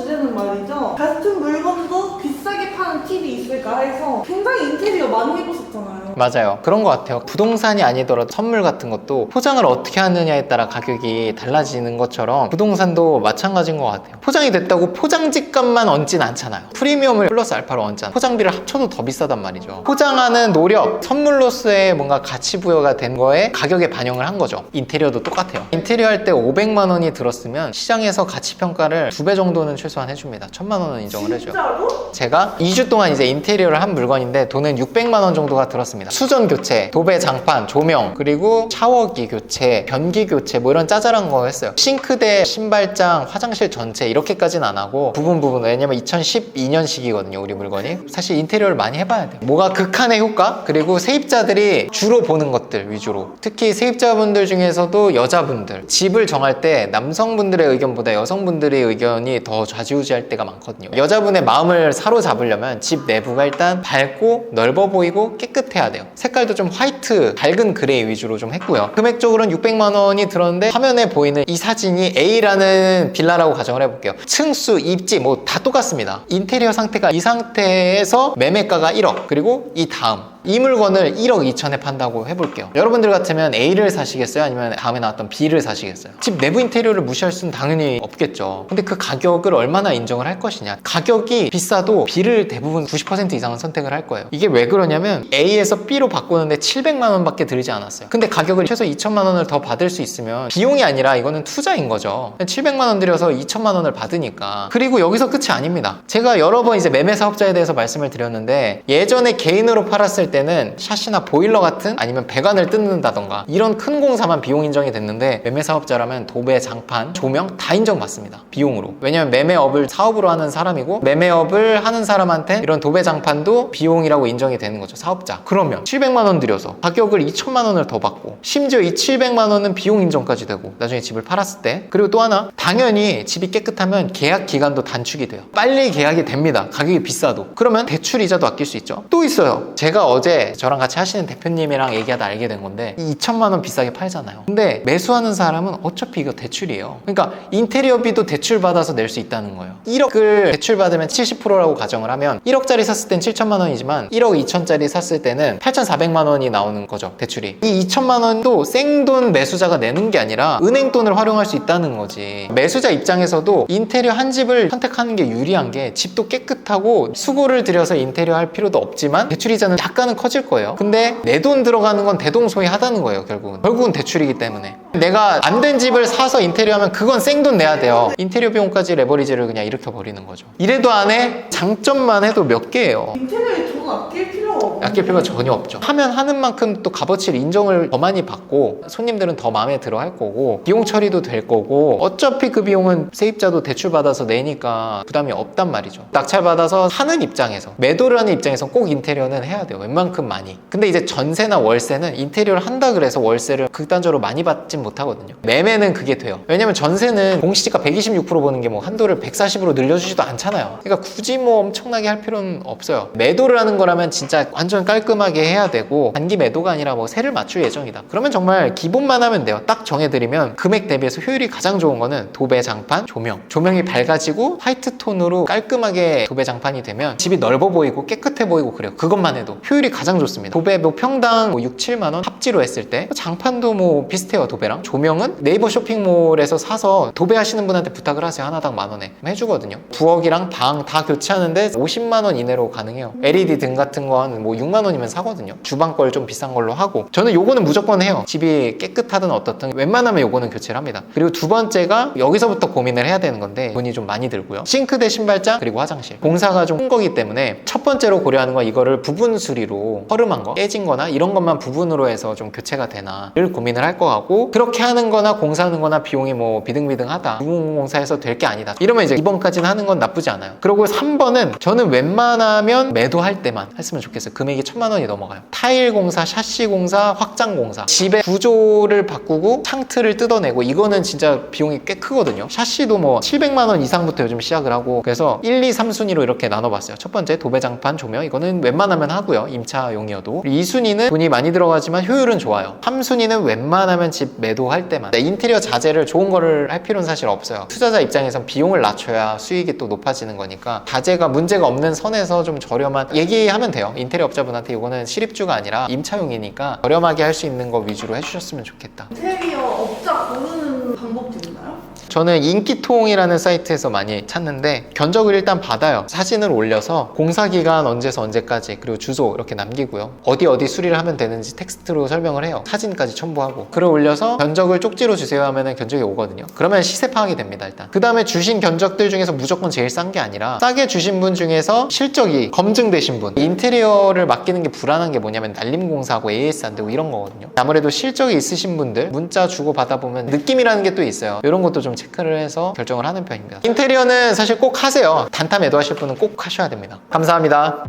주제는 말이죠. 같은 물건도 비싸게 파는 팁이 있을까 해서 굉장히 인테리어 많이 해보셨잖아요. 맞아요. 그런 것 같아요. 부동산이 아니더라도 선물 같은 것도 포장을 어떻게 하느냐에 따라 가격이 달라지는 것처럼 부동산도 마찬가지인 것 같아요. 포장이 됐다고 포장지 값만 얹진 않잖아요. 프리미엄을 플러스 알파로 얹잖아요. 포장비를 합쳐도 더 비싸단 말이죠. 포장하는 노력, 선물로서의 뭔가 가치 부여가 된 거에 가격에 반영을 한 거죠. 인테리어도 똑같아요. 인테리어 할 때 500만 원이 들었으면 시장에서 가치 평가를 2배 정도는 최소한 해줍니다. 1000만 원은 인정을 해줘요. 진짜로? 제가 2주 동안 이제 인테리어를 한 물건인데 돈은 600만 원 정도가 들었습니다. 수전 교체, 도배 장판, 조명, 그리고 샤워기 교체, 변기 교체 뭐 이런 짜잘한 거 했어요. 싱크대, 신발장, 화장실 전체 이렇게까지는 안 하고 부분 왜냐면 2012년식이거든요 우리 물건이. 사실 인테리어를 많이 해봐야 돼요. 뭐가 극한의 효과, 그리고 세입자들이 주로 보는 것들 위주로. 특히 세입자분들 중에서도 여자분들 집을 정할 때 남성분들의 의견보다 여성분들의 의견이 더 좌지우지할 때가 많거든요. 여자분의 마음을 사로잡으려면 집 내부가 일단 밝고 넓어 보이고 깨끗해야 돼요. 색깔도 좀 화이트, 밝은 그레이 위주로 좀 했고요. 금액적으로는 600만 원이 들었는데 화면에 보이는 이 사진이 A라는 빌라라고 가정을 해볼게요. 층수, 입지 뭐 다 똑같습니다. 인테리어 상태가 이 상태에서 매매가가 1억, 그리고 이 다음 이 물건을 1억 2천에 판다고 해볼게요. 여러분들 같으면 A를 사시겠어요? 아니면 다음에 나왔던 B를 사시겠어요? 집 내부 인테리어를 무시할 수는 당연히 없겠죠. 근데 그 가격을 얼마나 인정을 할 것이냐. 가격이 비싸도 B를 대부분 90% 이상은 선택을 할 거예요. 이게 왜 그러냐면 A에서 B로 바꾸는데 700만 원밖에 들지 않았어요. 근데 가격을 최소 2천만 원을 더 받을 수 있으면 비용이 아니라 이거는 투자인 거죠. 700만 원 들여서 2천만 원을 받으니까. 그리고 여기서 끝이 아닙니다. 제가 여러 번 이제 매매 사업자에 대해서 말씀을 드렸는데 예전에 개인으로 팔았을 때는 샤시나 보일러 같은 아니면 배관을 뜯는다던가 이런 큰 공사만 비용 인정이 됐는데 매매 사업자라면 도배, 장판, 조명 다 인정받습니다. 비용으로. 왜냐면 매매업을 사업으로 하는 사람이고 매매업을 하는 사람한테 이런 도배, 장판도 비용이라고 인정이 되는 거죠. 사업자. 그러면 700만 원 들여서 가격을 2천만 원을 더 받고 심지어 이 700만 원은 비용 인정까지 되고 나중에 집을 팔았을 때. 그리고 또 하나 당연히 집이 깨끗하면 계약 기간도 단축이 돼요. 빨리 계약이 됩니다. 가격이 비싸도. 그러면 대출 이자도 아낄 수 있죠. 또 있어요. 제가 어제 저랑 같이 하시는 대표님이랑 얘기하다 알게 된 건데 2천만 원 비싸게 팔잖아요. 근데 매수하는 사람은 어차피 이거 대출이에요. 그러니까 인테리어비도 대출 받아서 낼 수 있다는 거예요. 1억을 대출 받으면 70%라고 가정을 하면 1억짜리 샀을 땐 7천만 원이지만 1억 2천짜리 샀을 때는 8,400만 원이 나오는 거죠. 대출이. 이 2천만 원도 생돈 매수자가 내는 게 아니라 은행 돈을 활용할 수 있다는 거지. 매수자 입장에서도 인테리어 한 집을 선택하는 게 유리한 게 집도 깨끗하고 수고를 들여서 인테리어 할 필요도 없지만 대출 이자는 약간은 커질 거예요. 근데 내 돈 들어가는 건 대동소이하다는 거예요. 결국은 대출이기 때문에. 내가 안 된 집을 사서 인테리어 하면 그건 생돈 내야 돼요. 인테리어 비용까지 레버리지를 그냥 일으켜버리는 거죠. 이래도 안 해? 장점만 해도 몇 개예요. 인테리어에 돈 아낄 필요가 없는데. 아낄 필요가 전혀 없죠. 하면 하는 만큼 또 값어치를 인정을 더 많이 받고 손님들은 더 마음에 들어 할 거고 비용 처리도 될 거고 어차피 그 비용은 세입자도 대출받아서 내니까 부담이 없단 말이죠. 낙찰받아서 사는 입장에서 매도를 하는 입장에서 꼭 인테리어는 해야 돼요. 웬만큼 많이. 근데 이제 전세나 월세는 인테리어를 한다 그래서 월세를 극단적으로 많이 받진 못하거든요. 매매는 그게 돼요. 왜냐면 전세는 공시지가 126% 보는 게 뭐 한도를 140으로 늘려주지도 않잖아요. 그러니까 굳이 뭐 엄청나게 할 필요는 없어요. 매도를 하는 거라면 진짜 완전 깔끔하게 해야 되고 단기 매도가 아니라 뭐 세를 맞출 예정이다. 그러면 정말 기본만 하면 돼요. 딱 정해드리면 금액 대비해서 효율이 가장 좋은 거는 도배, 장판, 조명. 조명이 밝아지고 화이트 톤으로 깔끔하게 도배, 장판이 되면 집이 넓어 보이고 깨끗해 보이고 그래요. 그것만 해도 효율이 가장 좋습니다. 도배 뭐 평당 뭐 6, 7만 원 합지로 했을 때 장판도 뭐 비슷해요. 도배랑. 조명은 네이버 쇼핑몰에서 사서 도배하시는 분한테 부탁을 하세요. 하나당 만 원에 해주거든요. 부엌이랑 방 다 교체하는데 50만 원 이내로 가능해요. LED 등 같은 건 뭐 6만 원이면 사거든요. 주방 걸 좀 비싼 걸로 하고 저는 요거는 무조건 해요. 집이 깨끗하든 어떻든 웬만하면 요거는 교체를 합니다. 그리고 두 번째가 여기서부터 고민을 해야 되는 건데 돈이 좀 많이 들고요. 싱크대, 신발장, 그리고 화장실. 공사가 좀 큰 거기 때문에 첫 번째로 고려하는 건 이거를 부분 수리로 허름한 거, 깨진 거나 이런 것만 부분으로 해서 좀 교체가 되나를 고민을 할 거 같고 그렇게 하는 거나 공사하는 거나 비용이 뭐 비등비등하다. 부분 공사해서 될 게 아니다. 이러면 이제 2번까지는 하는 건 나쁘지 않아요. 그리고 3번은 저는 웬만하면 매도할 때만 했으면 좋겠어요. 금액이 1,000만 원이 넘어가요. 타일 공사, 샤시 공사, 확장 공사. 집의 구조를 바꾸고 창틀을 뜯어내고 이거는 진짜 비용이 꽤 크거든요. 샤시도 뭐 700만 원 이상부터 요즘 시작을 하고 그래서 1, 2, 3순위로 이렇게 나눠봤어요. 첫 번째 도배장판, 조명 순위거든요. 이거는 웬만하면 하고요. 임차용이어도. 2순위는 돈이 많이 들어가지만 효율은 좋아요. 3순위는 웬만하면 집 매도할 때만. 인테리어 자재를 좋은 거를 할 필요는 사실 없어요. 투자자 입장에선 비용을 낮춰야 수익이 또 높아지는 거니까 자재가 문제가 없는 선에서 좀 저렴한 얘기하면 돼요. 인테리어 업자분한테 이거는 실입주가 아니라 임차용이니까 저렴하게 할 수 있는 거 위주로 해주셨으면 좋겠다. 인테리어 업자 고르는 방법도 있나요? 저는 인기통이라는 사이트에서 많이 찾는데 견적을 일단 받아요. 사진을 올려서 공사기간 언제서 언제까지 그리고 주소 이렇게 남기고요. 어디 수리를 하면 되는지 텍스트로 설명을 해요. 사진까지 첨부하고 글을 올려서 견적을 쪽지로 주세요 하면 견적이 오거든요. 그러면 시세 파악이 됩니다. 일단 그 다음에 주신 견적들 중에서 무조건 제일 싼 게 아니라 싸게 주신 분 중에서 실적이 검증되신 분. 인테리어를 맡기는 게 불안한 게 뭐냐면 날림공사하고 AS 안 되고 이런 거거든요. 아무래도 실적이 있으신 분들 문자 주고 받아보면 느낌이라는 게 또 있어요. 이런 것도 좀 체크를 해서 결정을 하는 편입니다. 인테리어는 사실 꼭 하세요. 단타 매도하실 분은 꼭 하셔야 됩니다. 감사합니다.